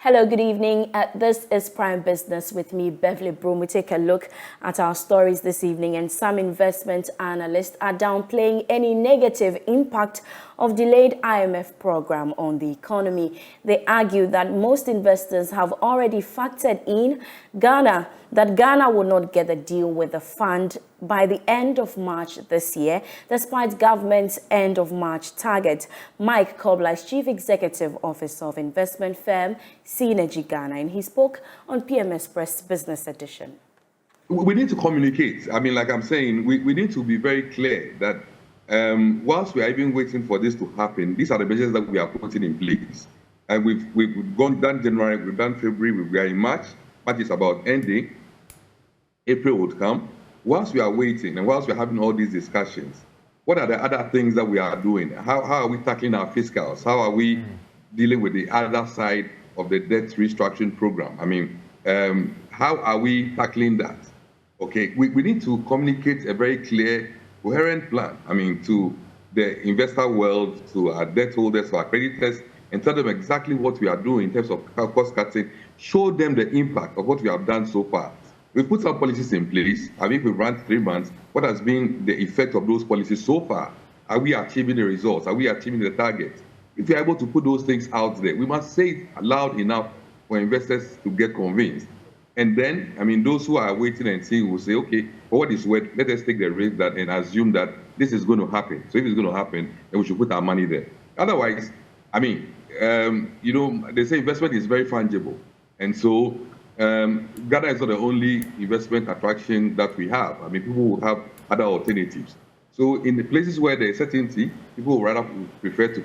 Hello, good evening. This is Prime Business with me, Beverly Broohm. We take a look at our stories this evening, and some investment analysts are downplaying any negative impact of delayed IMF program on the economy. They argue that most investors have already factored in that Ghana will not get a deal with the fund by the end of March this year, despite government's end of March target. Mike Kobler is Chief Executive Officer of investment firm Synergy Ghana, and he spoke on PMS Press Business Edition. We need to communicate. I mean, like I'm saying, we need to be very clear that whilst we are even waiting for this to happen, these are the measures that we are putting in place. And we've done January, we've done February, we are in March. March is about ending. April would come. Whilst we are waiting and whilst we're having all these discussions, what are the other things that we are doing? How are we tackling our fiscals? How are we dealing with the other side of the debt restructuring program? I mean, how are we tackling that? Okay, we need to communicate a very clear, coherent plan, I mean, to the investor world, to our debt holders, to our creditors, and tell them exactly what we are doing in terms of cost cutting, show them the impact of what we have done so far. We put some policies in place. I mean, we've run 3 months. What has been the effect of those policies so far? Are we achieving the results? Are we achieving the targets? If you're able to put those things out there, we must say it loud enough for investors to get convinced. And then, I mean, those who are waiting and seeing will say, okay, for what is worth, let us take the risk that and assume that this is going to happen. So if it's going to happen, then we should put our money there. Otherwise, I mean, you know, they say investment is very fungible. And so Ghana is not the only investment attraction that we have. I mean, people will have other alternatives. So in the places where there is certainty, people will rather prefer to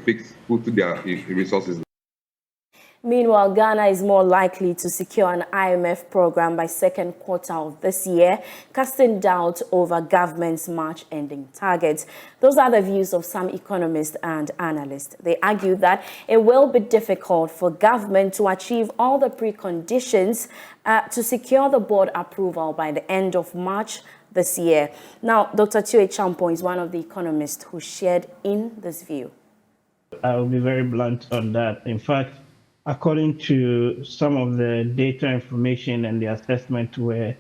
put their resources. Meanwhile, Ghana is more likely to secure an IMF program by second quarter of this year, casting doubt over government's March-ending targets. Those are the views of some economists and analysts. They argue that it will be difficult for government to achieve all the preconditions to secure the board approval by the end of March this year. Now, Dr. Tue Champon is one of the economists who shared in this view. I will be very blunt on that. In fact, according to some of the data information and the assessment we're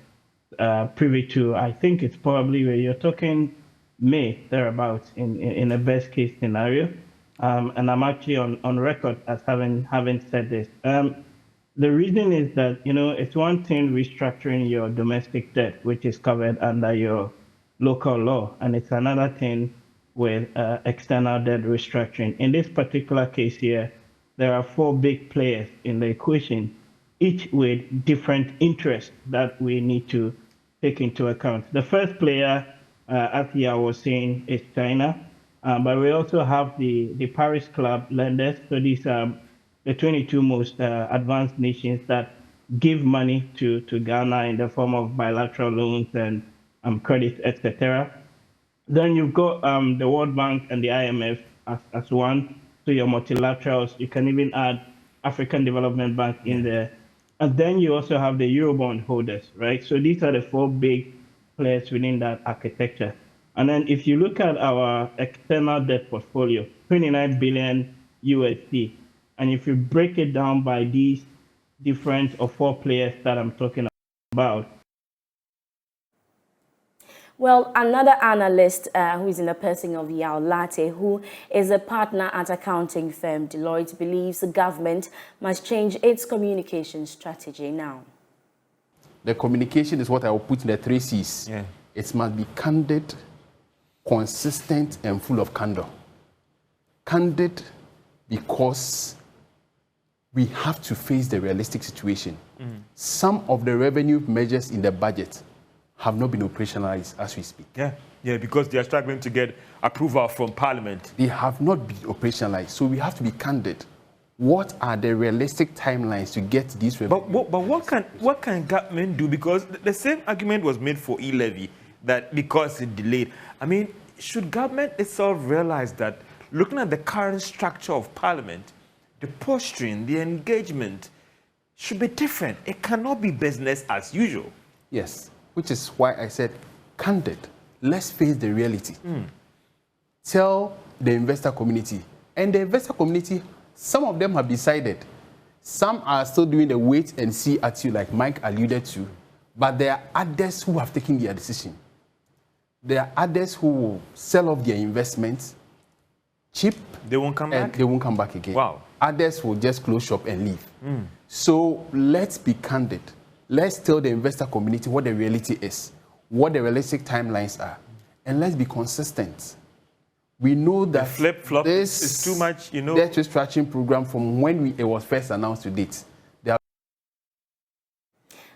privy to, I think it's probably where you're talking May, thereabouts, in a best case scenario. And I'm actually on record as having said this. The reason is that, you know, it's one thing restructuring your domestic debt, which is covered under your local law, and it's another thing with external debt restructuring. In this particular case here, there are 4 big players in the equation, each with different interests that we need to take into account. The first player, as I was saying, is China, but we also have the Paris Club lenders. So these are the 22 most advanced nations that give money to Ghana in the form of bilateral loans and credit, etc. Then you've got the World Bank and the IMF as one. So your multilaterals, you can even add African Development Bank in there. And then you also have the Eurobond holders, right? So these are the 4 big players within that architecture. And then if you look at our external debt portfolio, 29 billion USD. And if you break it down by these different 4 players that I'm talking about. Well, another analyst who is in the person of Yao Latte, who is a partner at accounting firm Deloitte, believes the government must change its communication strategy now. The communication is what I will put in the 3 C's. Yeah. It must be candid, consistent, and full of candor. Candid because we have to face the realistic situation. Some of the revenue measures in the budget have not been operationalized as we speak. Yeah, because they are struggling to get approval from Parliament. They have not been operationalized, so we have to be candid. What are the realistic timelines to get these revenue? But what can government do? Because the same argument was made for e-levy, that because it delayed. I mean, should government itself realize that looking at the current structure of Parliament, the posturing, the engagement should be different. It cannot be business as usual. Yes. Which is why I said, candid, let's face the reality. Tell the investor community. And the investor community, some of them have decided Some are still doing the wait and see attitude, like Mike alluded to, but there are others who have taken their decision. There are others who will sell off their investments cheap. They won't come back? They won't come back again. Wow. Others will just close shop and leave. So let's be candid. Let's tell the investor community what the reality is, what the realistic timelines are, and let's be consistent. We know that flip-flop this is too much, you know. Debt restructuring program from when it was first announced to date.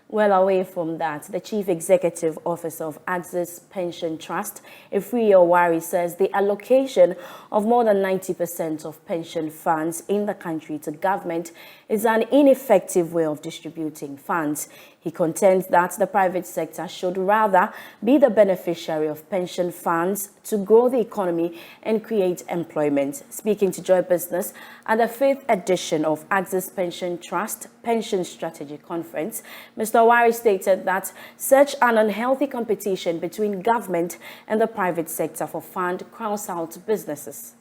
Well, away from that, the Chief Executive Officer of Axis Pension Trust, Efri Owari, says the allocation of more than 90% of pension funds in the country to government is an ineffective way of distributing funds. He contends that the private sector should rather be the beneficiary of pension funds to grow the economy and create employment. Speaking to Joy Business at the 5th edition of Axis Pension Trust Pension Strategy Conference, Mr. Owari stated that such an unhealthy competition between government and the private sector for fund crowds out businesses.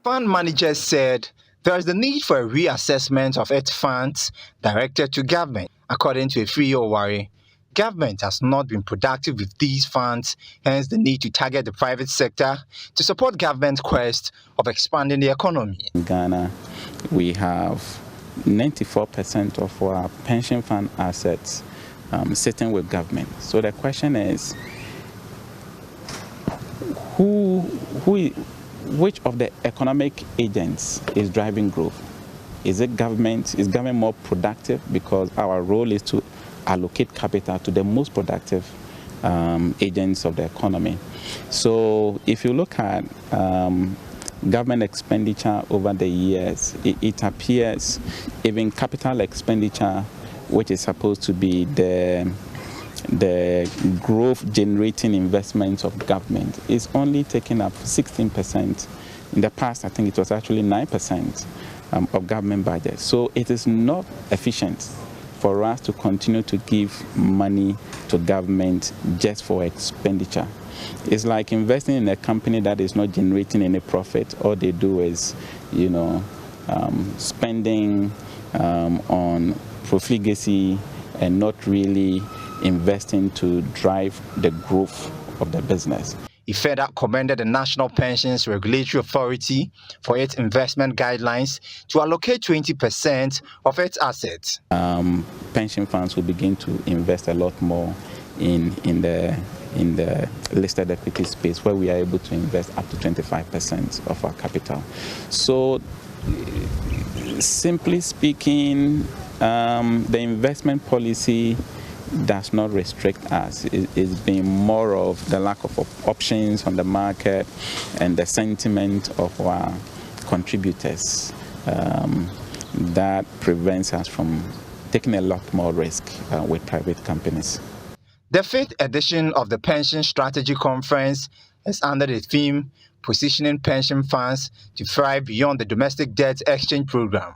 Fund managers said there is the need for a reassessment of its funds directed to government. According to Efri Owari, government has not been productive with these funds, hence the need to target the private sector to support government's quest of expanding the economy. In Ghana, we have 94% of our pension fund assets sitting with government. So the question is, which of the economic agents is driving growth? Is it government? Is government more productive? Because our role is to allocate capital to the most productive agents of the economy. So if you look at government expenditure over the years, it appears even capital expenditure, which is supposed to be the growth generating investments of government, is only taking up 16%. In the past, I think it was actually 9% of government budget. So it is not efficient for us to continue to give money to government just for expenditure. It's like investing in a company that is not generating any profit. All they do is, spending on profligacy and not really investing to drive the growth of the business. He further commended the National Pensions Regulatory Authority for its investment guidelines to allocate 20% of its assets. Pension funds will begin to invest a lot more in the listed equity space, where we are able to invest up to 25% of our capital. So, simply speaking, the investment policy does not restrict us. It's been more of the lack of options on the market and the sentiment of our contributors that prevents us from taking a lot more risk with private companies. The 5th edition of the Pension Strategy Conference is under the theme Positioning Pension Funds to Thrive Beyond the Domestic Debt Exchange Program.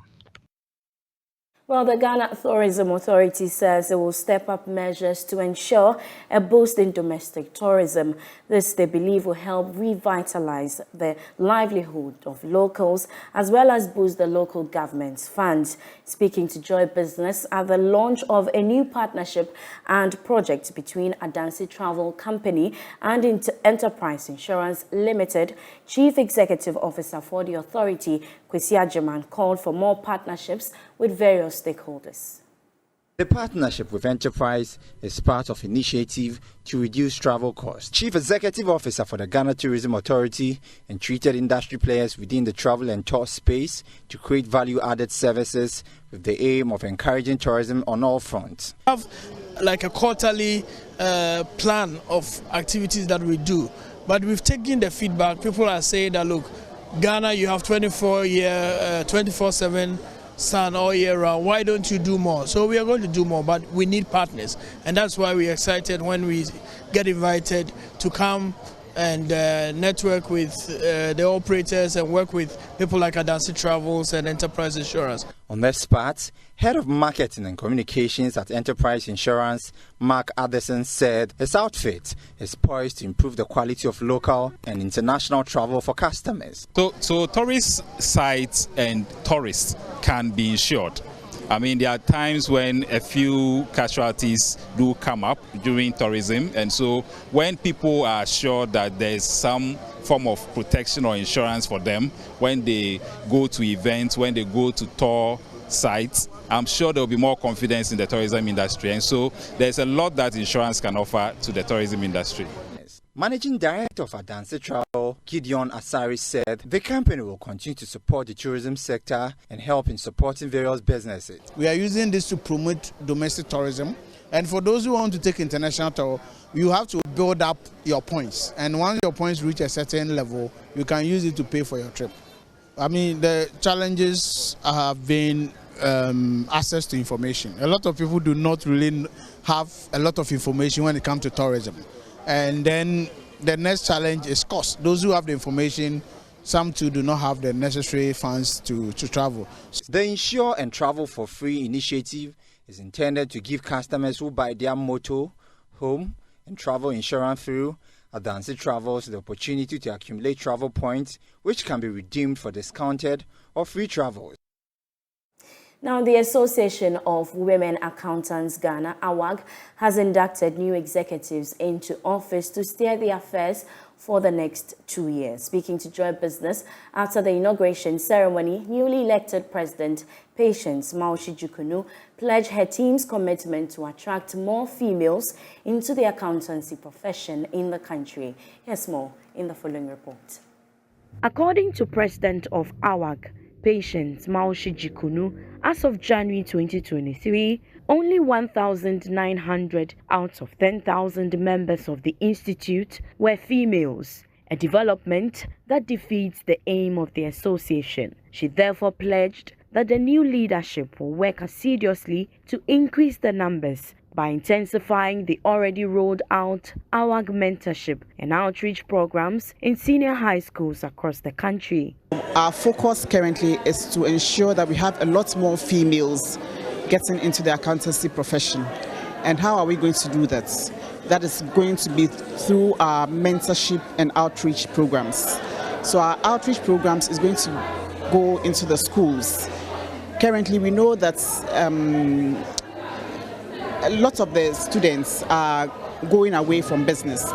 Well, the Ghana Tourism Authority says it will step up measures to ensure a boost in domestic tourism. This, they believe, will help revitalize the livelihood of locals as well as boost the local government's funds. Speaking to Joy Business at the launch of a new partnership and project between Adansi Travel Company and Enterprise Insurance Limited, Chief Executive Officer for the authority, Kwesi Agyeman, called for more partnerships with various stakeholders. The partnership with Enterprise is part of initiative to reduce travel costs. Chief Executive Officer for the Ghana Tourism Authority entreated industry players within the travel and tour space to create value-added services with the aim of encouraging tourism on all fronts. We have like a quarterly plan of activities that we do, but we've taken the feedback. People are saying that, look, Ghana, you have 24/7 sun all year round. Why don't you do more? So we are going to do more, but we need partners, and that's why we're excited when we get invited to come and network with the operators and work with people like Adansi Travels and Enterprise Insurance. On this part, Head of Marketing and Communications at Enterprise Insurance, Mark Addison, said his outfit is poised to improve the quality of local and international travel for customers. So tourist sites and tourists can be insured. I mean, there are times when a few casualties do come up during tourism, and so when people are sure that there's some form of protection or insurance for them when they go to events, when they go to tour sites, I'm sure there will be more confidence in the tourism industry. And so there's a lot that insurance can offer to the tourism industry. Managing Director of Adanse Travel, Gideon Asari, said the company will continue to support the tourism sector and help in supporting various businesses. We are using this to promote domestic tourism. And for those who want to take international tour, you have to build up your points. And once your points reach a certain level, you can use it to pay for your trip. I mean, the challenges have been access to information. A lot of people do not really have a lot of information when it comes to tourism. And then the next challenge is cost. Those who have the information, some too do not have the necessary funds to travel. The Insure and Travel for Free initiative is intended to give customers who buy their motor, home, and travel insurance through Adanse Travels the opportunity to accumulate travel points, which can be redeemed for discounted or free travels. Now, the Association of Women Accountants Ghana, AWAG, has inducted new executives into office to steer the affairs for the next 2 years. Speaking to Joy Business after the inauguration ceremony, newly elected President Patience Maushi-Jukunu pledged her team's commitment to attract more females into the accountancy profession in the country. Here's more in the following report. According to President of AWAG, Patience Maushi-Jukunu, as of January 2023, only 1,900 out of 10,000 members of the institute were females, a development that defeats the aim of the association. She therefore pledged that the new leadership will work assiduously to increase the numbers by intensifying the already rolled out AWAG mentorship and outreach programs in senior high schools across the country. Our focus currently is to ensure that we have a lot more females getting into the accountancy profession. And how are we going to do that? That is going to be through our mentorship and outreach programs. So our outreach programs is going to go into the schools. Currently, we know that a lot of the students are going away from business.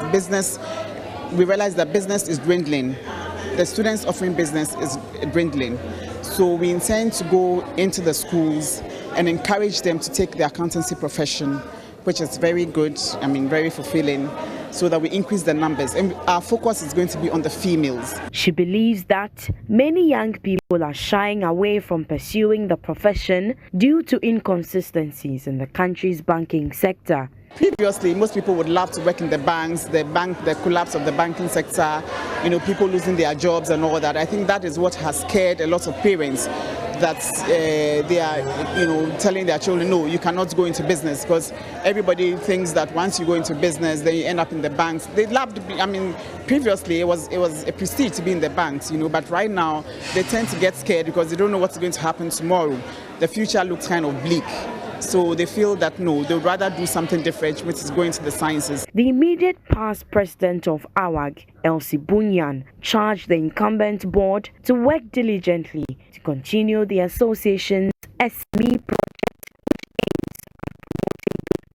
We realize that business is dwindling. The students offering business is dwindling. So we intend to go into the schools and encourage them to take the accountancy profession, which is very good, very fulfilling, so that we increase the numbers. And our focus is going to be on the females. She believes that many young people are shying away from pursuing the profession due to inconsistencies in the country's banking sector. Previously, most people would love to work in the banks, the collapse of the banking sector, people losing their jobs and all that. I think that is what has scared a lot of parents, that they are, telling their children, no, you cannot go into business, because everybody thinks that once you go into business, then you end up in the banks. They loved, previously it was a prestige to be in the banks, but right now they tend to get scared because they don't know what's going to happen tomorrow. The future looks kind of bleak. So they feel that no, they would rather do something different, which is going to the sciences. The immediate past president of AWAG, Elsie Bunyan, charged the incumbent board to work diligently to continue the association's SME project, which aims at promoting good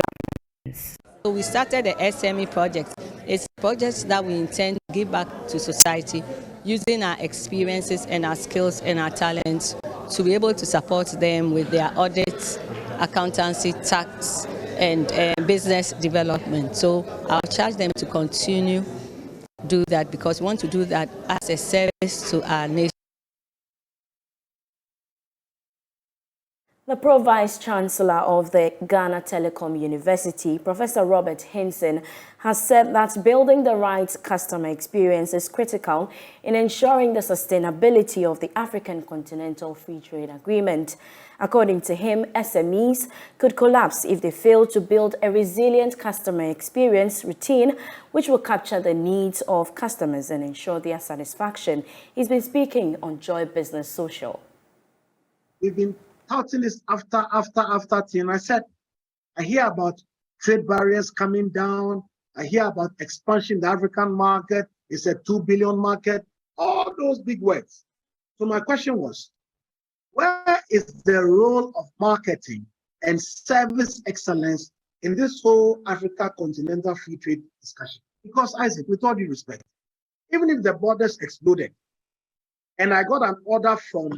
governance. So we started the SME project. It's projects that we intend to give back to society using our experiences and our skills and our talents to be able to support them with their audits, accountancy, tax, and business development. So I'll charge them to continue do that, because we want to do that as a service to our nation. The Pro-Vice Chancellor of the Ghana Telecom University, Professor Robert Hinson, has said that building the right customer experience is critical in ensuring the sustainability of the African Continental Free Trade Agreement. According to him, SMEs could collapse if they fail to build a resilient customer experience routine which will capture the needs of customers and ensure their satisfaction. He's been speaking on Joy Business Social. We've been touting this after thing. I said, I hear about trade barriers coming down. I hear about expansion in the African market. It's a 2 billion market. All those big words. So my question was, where is the role of marketing and service excellence in this whole Africa continental free trade discussion? Because Isaac, with all due respect, even if the borders exploded and I got an order from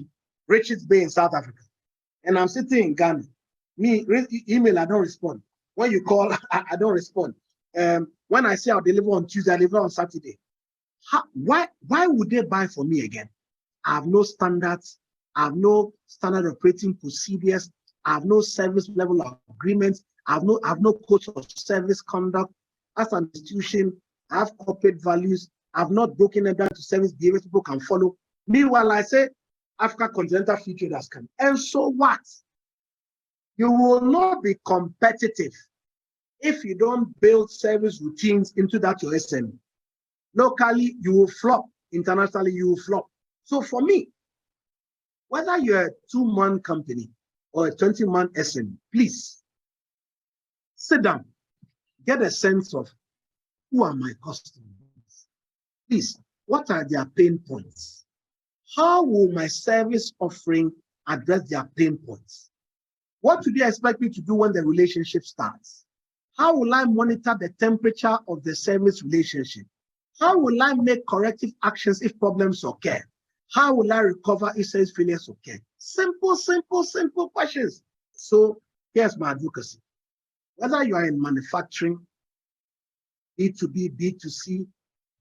Richards Bay in South Africa and I'm sitting in Ghana, email, I don't respond. When you call, I don't respond. When I say I'll deliver on Tuesday, I deliver on Saturday. Why would they buy for me again? I have no standards. I have no standard operating procedures. I have no service level agreements. I have no code of service conduct. As an institution, I have corporate values. I have not broken them down to service behaviors people can follow. Meanwhile, I say Africa continental free traders can. And so what? You will not be competitive if you don't build service routines into that your SME. Locally, you will flop. Internationally, you will flop. So for me, whether you're a 2-man company or a 20-man SME, please sit down, get a sense of who are my customers. Please, what are their pain points? How will my service offering address their pain points? What do they expect me to do when the relationship starts? How will I monitor the temperature of the service relationship? How will I make corrective actions if problems occur? How will I recover if service failures occur? Simple, simple, simple questions. So here's my advocacy. Whether you are in manufacturing, B2B, B2C,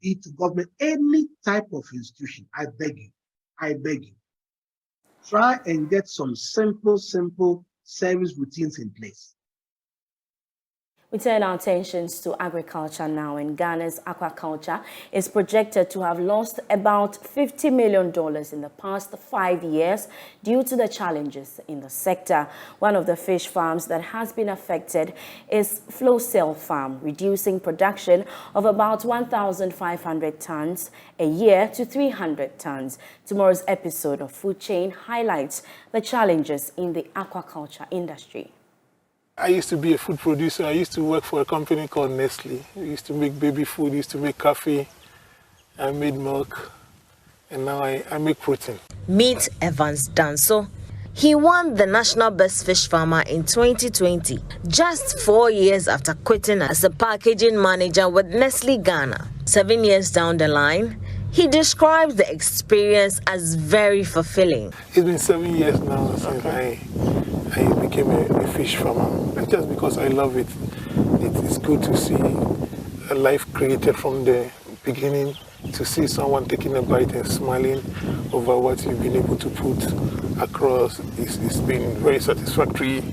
B2 government, any type of institution, I beg you, try and get some simple service routines in place. We turn our attentions to agriculture now, and Ghana's aquaculture is projected to have lost about $50 million in the past 5 years due to the challenges in the sector. One of the fish farms that has been affected is Flow Cell Farm, reducing production of about 1,500 tons a year to 300 tons. Tomorrow's episode of Food Chain highlights the challenges in the aquaculture industry. I used to be a food producer. I used to work for a company called Nestle. We used to make baby food, used to make coffee, I made milk, and now I make protein. Meet Evans Danso. He won the National Best Fish Farmer in 2020, just 4 years after quitting as a packaging manager with Nestle Ghana. 7 years down the line, he describes the experience as very fulfilling. It's been 7 years now since I became a fish farmer, just because I love it. It's good to see a life created from the beginning, to see someone taking a bite and smiling over what you've been able to put across. It's been very satisfactory.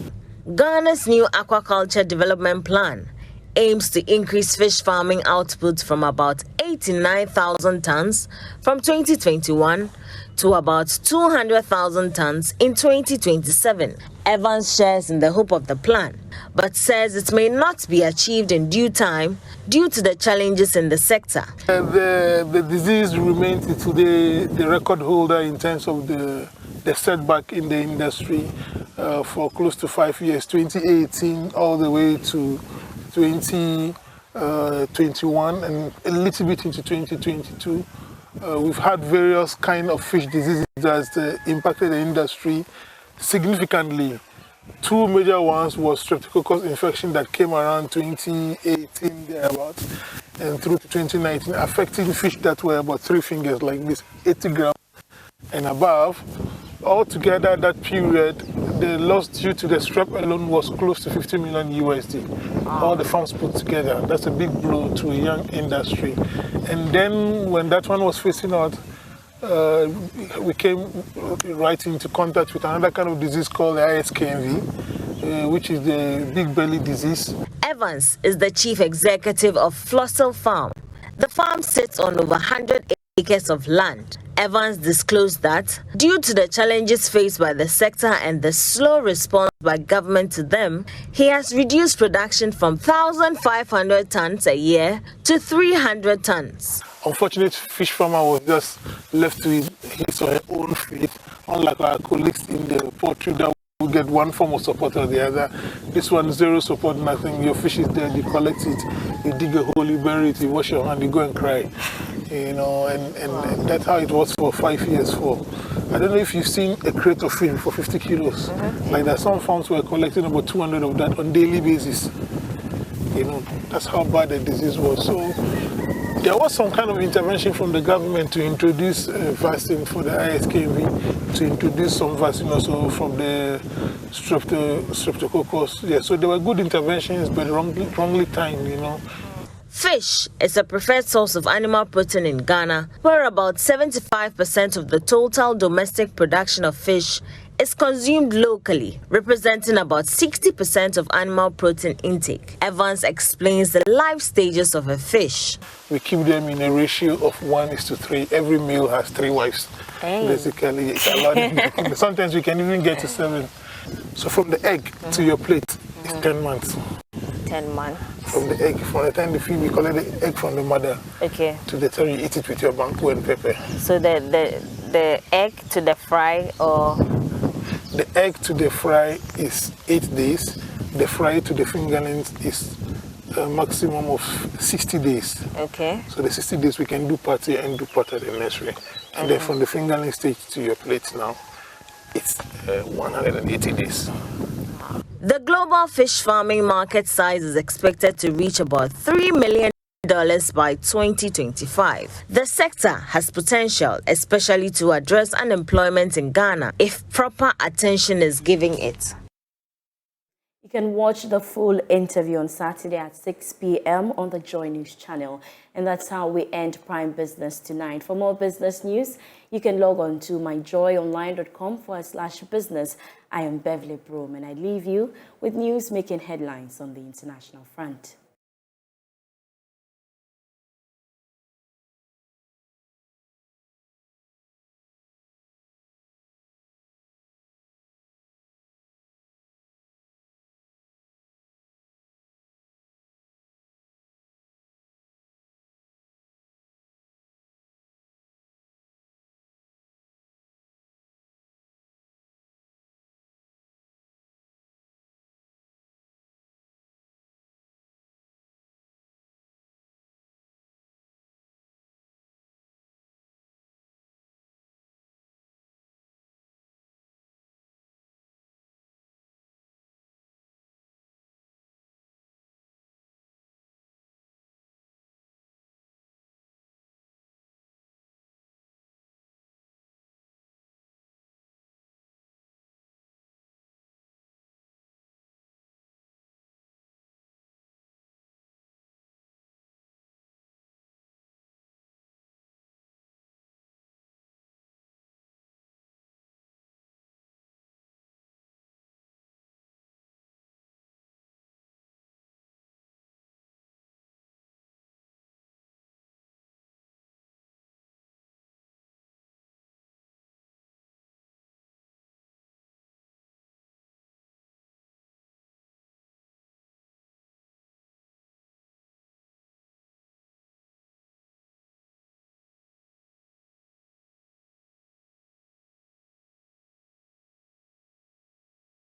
Ghana's new aquaculture development plan aims to increase fish farming output from about 89,000 tons from 2021 to about 200,000 tons in 2027. Evans shares in the hope of the plan, but says it may not be achieved in due time due to the challenges in the sector. The disease remains today the record holder in terms of the setback in the industry for close to 5 years, 2018 all the way to 2021 and a little bit into 2022. We've had various kind of fish diseases that impacted the industry significantly. Two major ones was streptococcus infection that came around 2018 thereabouts and through to 2019, affecting fish that were about 3 fingers like this, 80 grams and above. Altogether, that period, the loss due to the strep alone was close to 50 million USD. All the farms put together. That's a big blow to a young industry. And then when that one was facing out, we came right into contact with another kind of disease called the ISKMV, which is the big belly disease. Evans is the chief executive of Flow Cell Farm. The farm sits on over 100 acres of land. Evans disclosed that due to the challenges faced by the sector and the slow response by government to them, he has reduced production from 1,500 tons a year to 300 tons. Unfortunate fish farmer was just left to his or her own fate, unlike our colleagues in the poultry that will get one form of support or the other. This one, zero support, nothing. Your fish is dead, you collect it, you dig a hole, you bury it, you wash your hand, you go and cry. you know, and that's how it was for 5 years. I don't know if you've seen a crate of fish for 50 kilos. Like that, some farms were collecting about 200 of that on daily basis. You know, that's how bad the disease was. So there was some kind of intervention from the government to introduce vaccine for the ISKV, to introduce some vaccine also from the streptococcus. Yeah, so there were good interventions, but wrongly timed, you know. Fish is a preferred source of animal protein in Ghana, where about 75% of the total domestic production of fish is consumed locally, representing about 60% of animal protein intake. Evans explains the life stages of a fish. We keep them in a ratio of 1:3. Every male has 3 wives. Basically, it's allowed. Sometimes we can even get to 7. So from the egg to your plate is 10 months. 10 months. From the egg, from the time the feed, we collect the egg from the mother. Okay. To the time you eat it with your banku and pepper. So the egg to the fry, or? The egg to the fry is 8 days. The fry to the fingerlings is a maximum of 60 days. Okay. So the 60 days we can do part here and do part at the nursery. And then from the fingerling stage to your plate now, it's 180 days. The global fish farming market size is expected to reach about $3 million by 2025. The sector has potential, especially to address unemployment in Ghana, if proper attention is given it. You can watch the full interview on Saturday at 6 p.m. on the Joy News channel. And that's how we end Prime Business tonight. For more business news, you can log on to myjoyonline.com/business. I am Beverly Broohm, and I leave you with news making headlines on the international front.